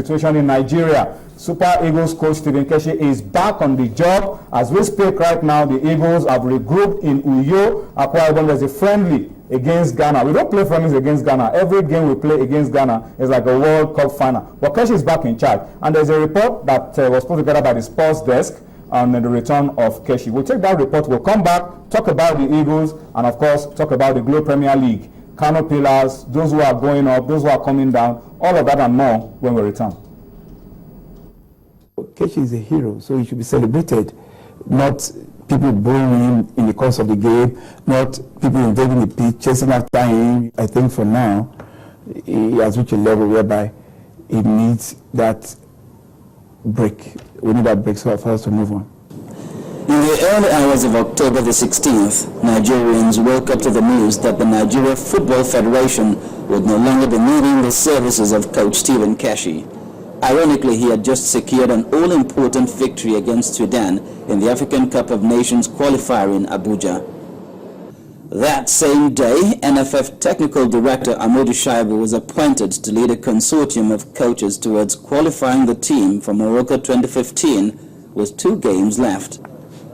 situation in Nigeria. Super Eagles coach Stephen Keshi is back on the job. As we speak right now, the Eagles have regrouped in Uyo, Akwa Ibom. There's a friendly against Ghana. We don't play friendlies against Ghana. Every game we play against Ghana is like a World Cup final. But Keshi is back in charge. And there's a report that was put together by the sports desk on the return of Keshi. We'll take that report. We'll come back, talk about the Eagles, and of course, talk about the Globe Premier League. Kano Pillars, those who are going up, those who are coming down, all of that and more when we return. Keshi is a hero, so he should be celebrated, not people booing him in the course of the game, not people invading the pitch, chasing after him. I think for now, he has reached a level whereby he needs that break. We need that break for us to move on. In the early hours of October the 16th, Nigerians woke up to the news that the Nigeria Football Federation would no longer be needing the services of coach Stephen Keshi. Ironically, he had just secured an all-important victory against Sudan in the African Cup of Nations qualifier in Abuja. That same day, NFF Technical Director Amadou Shaibu was appointed to lead a consortium of coaches towards qualifying the team for Morocco 2015 with 2 games left.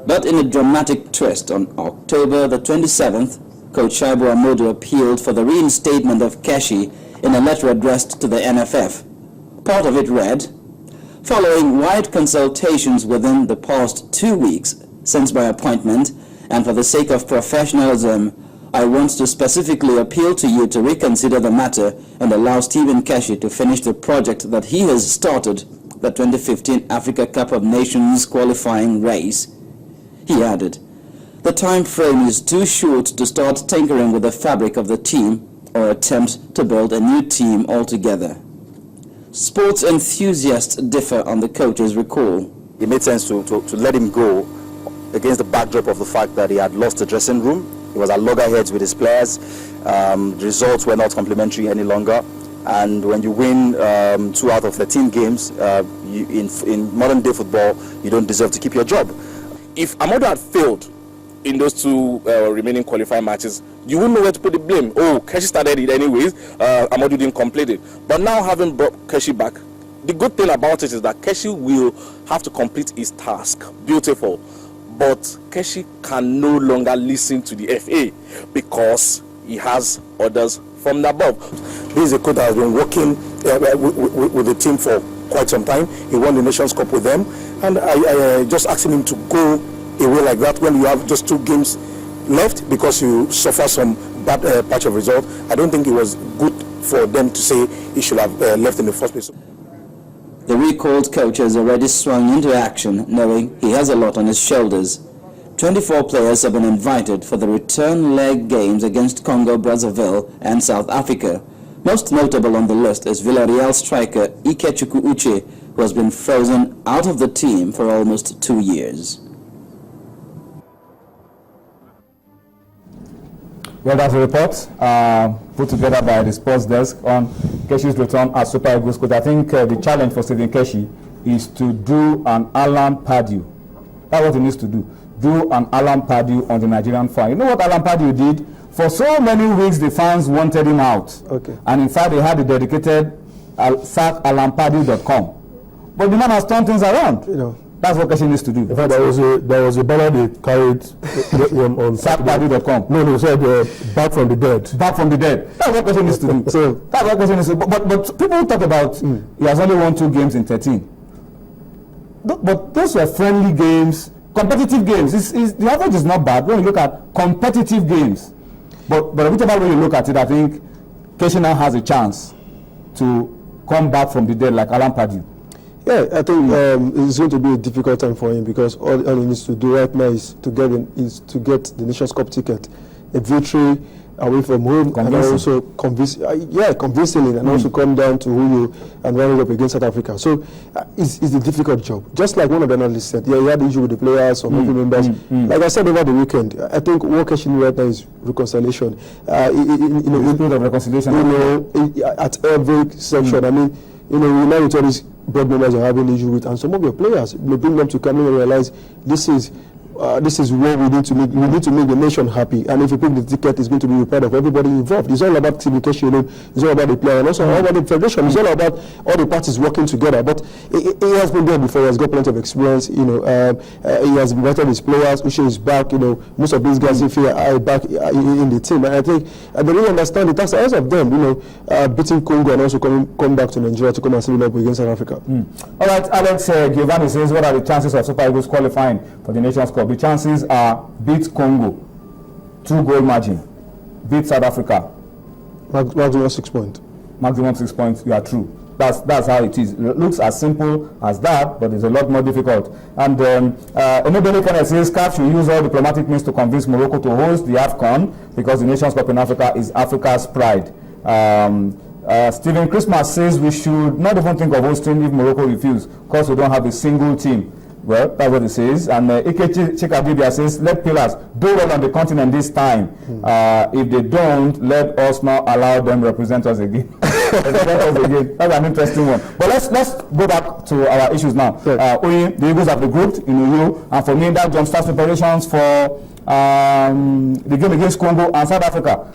But in a dramatic twist, on October the 27th, Coach Shaibu Amadou appealed for the reinstatement of Keshi in a letter addressed to the NFF. Part of it read, "Following wide consultations within the past 2 weeks since my appointment, and for the sake of professionalism, I want to specifically appeal to you to reconsider the matter and allow Stephen Keshi to finish the project that he has started, the 2015 Africa Cup of Nations qualifying race." He added, "The time frame is too short to start tinkering with the fabric of the team or attempt to build a new team altogether." Sports enthusiasts differ on the coach's recall. It made sense to let him go against the backdrop of the fact that he had lost the dressing room. He was at loggerheads with his players. The results were not complimentary any longer. And when you win 2 out of 13 games, in modern day football, you don't deserve to keep your job. If Amadou had failed in those 2 remaining qualifying matches, you wouldn't know where to put the blame. Oh, Keshi started it anyways, Amadou didn't complete it. But now having brought Keshi back, the good thing about it is that Keshi will have to complete his task. Beautiful. But Keshi can no longer listen to the FA because he has orders from the above. This is a coach that has been working with the team for quite some time. He won the Nations Cup with them, and I just asking him to go away like that when you have just 2 games left because you suffer some bad patch of result. I don't think it was good for them to say he should have left in the first place. The recalled coach has already swung into action, knowing he has a lot on his shoulders. 24 players have been invited for the return leg games against Congo, Brazzaville and South Africa. Most notable on the list is Villarreal striker Ikechukwu Uche, who has been frozen out of the team for almost 2 years. Well, that's a report put together by the sports desk on Keshi's return as Super Eagles coach. I think the challenge for Stephen Keshi is to do an Alan Pardew. That's what he needs to do. Do an Alan Pardew on the Nigerian fan. You know what Alan Pardew did? For so many weeks, the fans wanted him out. Okay. And in fact, they had the dedicated sackalanpardew.com. But the man has turned things around. You know, that's what Keshi needs to do. In fact, there was a banner they carried on sackpardew.com. No, said back from the dead. Back from the dead. That's what Keshi needs to do. So that's what Keshi needs to do. But people talk about he has only won 2 games in 13. But those were friendly games, competitive games. The average is not bad when you look at competitive games. But whichever way you look at it, I think Keshi now has a chance to come back from the dead like Alan Pardew. Yeah, I think it's going to be a difficult time for him because all he needs to do right now is to get the Nations Cup ticket, a victory away from home, and also convincingly, and also come down to Uyo and run it up against South Africa. So it's a difficult job. Just like one of the analysts said, he had issue with the players or members. Like I said over the weekend, I think what Keshi right now is reconciliation. The spirit of reconciliation. At every section. I mean, we know all these board members are having issue with, and some of your players, bring them to come in and realize this is this is what we need to make. We need to make the nation happy. And if you pick the ticket, it's going to be proud of everybody involved. It's all about Stephen Keshi alone. It's all about the player, and also all about the federation. It's all about all the parties working together. But he has been there before. He has got plenty of experience. He has invited his players. Ushe is back. Most of these guys are back in the team. And I think they really understand it. That's the of them. Beating Congo and also come back to Nigeria to come and celebrate up against South Africa. All right, Alex Giovanni says, what are the chances of Super Eagles qualifying for the Nations Cup? The chances are beat Congo, 2-goal margin, beat South Africa. Maximum 6 points. Maximum 6 points. You are true. That's how it is. It looks as simple as that, but it's a lot more difficult. And Onobele Kenneth says CAF should use all diplomatic means to convince Morocco to host the AFCON because the Nations Cup in Africa is Africa's pride. Stephen Christmas says we should not even think of hosting if Morocco refuses because we don't have a single team. Well, that's what it says. And Ike Chikabibia says, let pillars do well on the continent this time. If they don't, let us not allow them represent us again. That's an interesting one. But let's go back to our issues now. The Eagles have regrouped in Uyo, and for me, that jumpstarts preparations for the game against Congo and South Africa.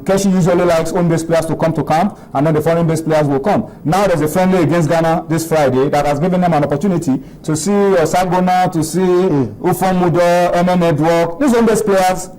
Keshi usually likes home-based players to come to camp, and then the foreign-based players will come. Now there's a friendly against Ghana this Friday that has given them an opportunity to see Sagona, to see Ufon Mudo, MM Edward, these home-based players,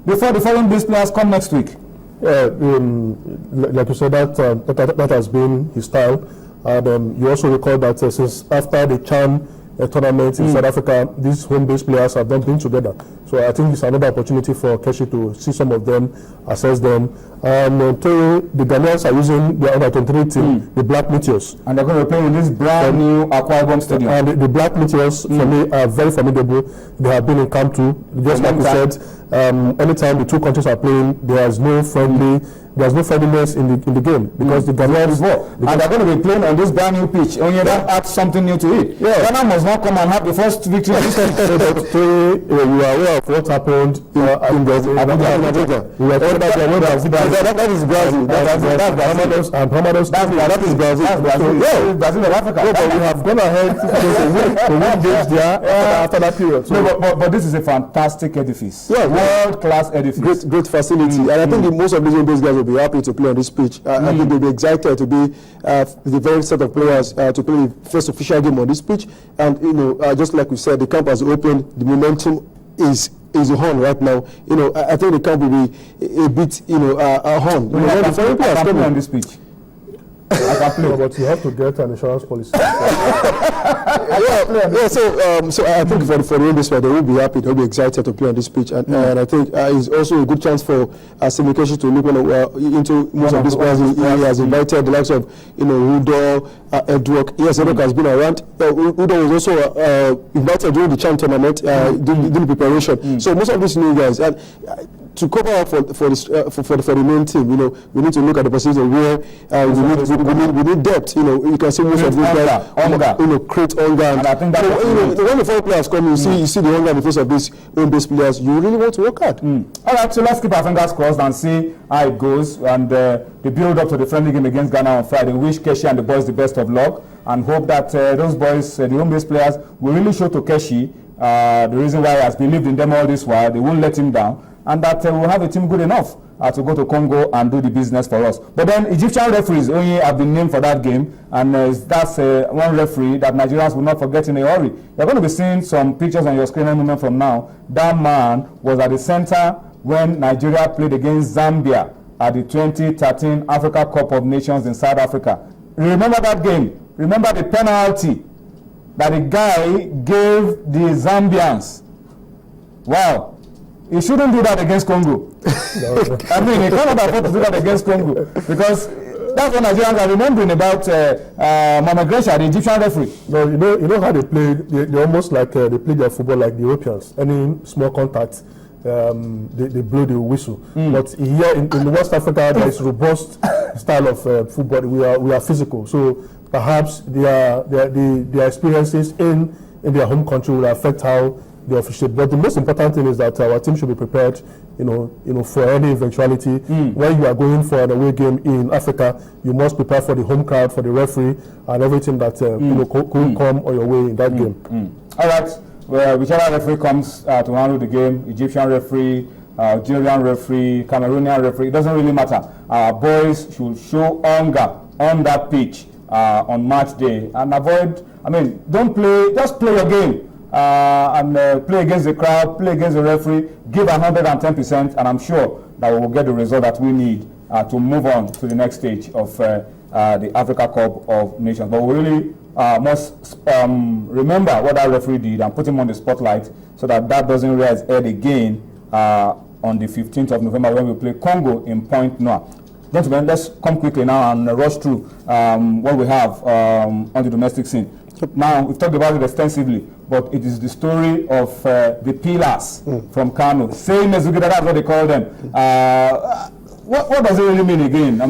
before the foreign-based players come next week. Like you said, that has been his style. And you also recall that since after the CHAN tournament in South Africa, these home-based players have not been together. So I think it's another opportunity for Keshi to see some of them, assess them. And the Ghanaians are using their under-23 team, the Black Meteors. And they're going to be playing in this brand new Akwa Ibom Stadium. And the Black Meteors, for me, are very formidable. They have been in camp too. Just like you said, anytime the two countries are playing, there's no friendliness in the game because the Ghanaians and they're going to be playing on this brand new pitch. Only that adds something new to it. Ghana must not come and have the first victory. You are aware of what happened in Brazil. That is Brazil. That is Brazil. Brazil of Africa. But we have gone ahead to win games there after that period. But this is a fantastic edifice. World-class edifice. Great facility. And I think most of these guys will be happy to play on this pitch. I think they'll be excited to be the very set of players to play the first official game on this pitch. And just like we said, the camp has opened. The momentum is on right now. I think the camp will be a bit on. The foreign players coming on this pitch. I can play. But you have to get an insurance policy. So I think for the home base, they will be happy, they'll be excited to play on this pitch, and I think it's also a good chance for Stephen Keshi to look into most of these players. He has invited the likes of Udo, Edward. Yes, Edward has been around. Udo was also invited during the CHAN tournament, during the preparation. So most of these new guys. To cover up for the main team, we need to look at the position where we need depth. You can see most of these guys, create hunger. And I think that when the foreign players come, you see the hunger in the face of these home-based players. You really want to work hard. All right, so let's keep our fingers crossed and see how it goes. And the build up to the friendly game against Ghana on Friday. We wish Keshi and the boys the best of luck, and hope that those boys, the home-based players, will really show to Keshi the reason why he has believed in them all this while. They won't let him down. And that we'll have a team good enough to go to Congo and do the business for us. But then Egyptian referees only have been named for that game, and that's one referee that Nigerians will not forget in a hurry. You're going to be seeing some pictures on your screen any moment from now. That man was at the center when Nigeria played against Zambia at the 2013 Africa Cup of Nations in South Africa. Remember that game? Remember the penalty that the guy gave the Zambians? Wow. He shouldn't do that against Congo. I mean, he cannot afford to do that against Congo because that's what Nigerians are remembering about Mohamed Gresha, the Egyptian referee. No, you know how they play. They almost like they play their football like the Europeans. Any small contact, they blow the whistle. But here in West Africa, there is robust style of football. We are physical, so perhaps their experiences in their home country will affect how they officiate. But the most important thing is that our team should be prepared, for any eventuality. When you are going for an away game in Africa, you must prepare for the home crowd, for the referee, and everything that could come on your way in that game. All right. where whichever referee comes to handle the game, Egyptian referee, Algerian referee, Cameroonian referee, it doesn't really matter. Our boys should show hunger on that pitch on match day and avoid, don't play, just play your game and play against the crowd, play against the referee, give 110%, and I'm sure that we will get the result that we need to move on to the next stage of the Africa Cup of Nations. But we really must remember what that referee did and put him on the spotlight so that doesn't rise head again on the 15th of November when we play Congo in Point Noir. Gentlemen, let's come quickly now and rush through what we have on the domestic scene. Now, we've talked about it extensively, but it is the story of the pillars from Kano. Same as that's what they call them. What does it really mean again?